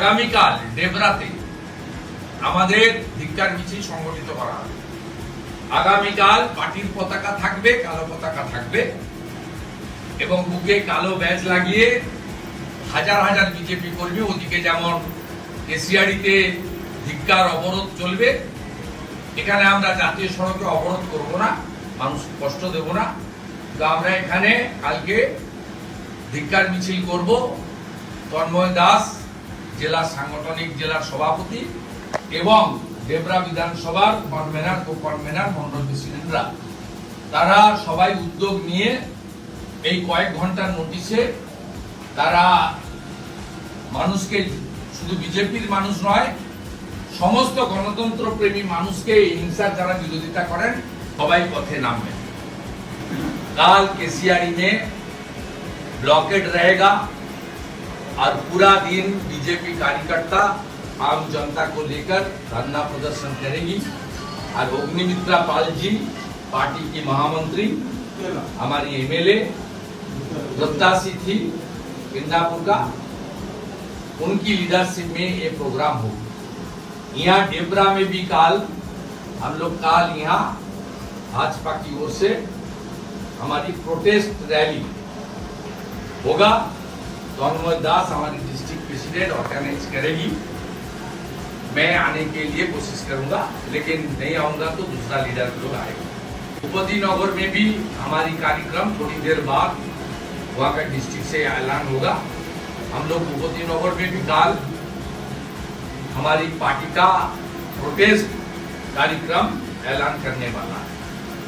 আগামীকাল ডেবরাতে আমাদের ধিক্কার মিছিল সংগঠিত করা হবে। আগামীকাল পার্টির পতাকা থাকবে, কালো পতাকা থাকবে এবং বুকে কালো ব্যাজ লাগিয়ে হাজার হাজার বিজেপি কর্মী, ওদিকে যেমন কেশিয়াড়িতে ধিক্কার অবরোধ চলবে, এখানে আমরা জাতীয় সড়কে অবরোধ করব না, মানুষ কষ্ট দেব না। তো আমরা এখানে কালকে ধিক্কার মিছিল করব। তন্ময় দাস জেলা সাংগঠনিক জেলার সভাপতি এবং ডেবরা বিধানসভার কনভেনার কো কনভেনার মন্ডল প্রেসিডেন্টরা, তারা সবাই উদ্যোগ নিয়ে এই কয়েক ঘন্টার নোটিশে তারা মানুষকে, শুধু বিজেপির মানুষ নয়, সমস্ত গণতন্ত্র প্রেমী মানুষকে হিংসার যারা বিরোধিতা করেন সবাই পথে নামবেন। কাল केसियाड़ी में ब्लॉकेड रहेगा और पूरा दिन बीजेपी कार्यकर्ता आम जनता को लेकर धरना प्रदर्शन करेगी। और अग्निमित्रा पाल जी पार्टी की महामंत्री, हमारी एमएलए प्रत्याशी थी इंदापुर का, उनकी लीडरशिप में ये प्रोग्राम होगा। यहाँ डेबरा में भी काल हम लोग यहाँ भाजपा की ओर से हमारी प्रोटेस्ट रैली होगा। तन्मय दास हमारी डिस्ट्रिक्ट प्रेसिडेंट ऑर्गेनाइज करेगी। मैं आने के लिए कोशिश करूंगा, लेकिन नहीं आऊंगा तो दूसरा लीडर लोग आएगा। भूपति नगर में भी हमारी कार्यक्रम थोड़ी देर बाद वहाँ का डिस्ट्रिक्ट से ऐलान होगा। हम लोग भूपति नगर में भी काल हमारी पार्टी का प्रोटेस्ट कार्यक्रम ऐलान करने वाला है।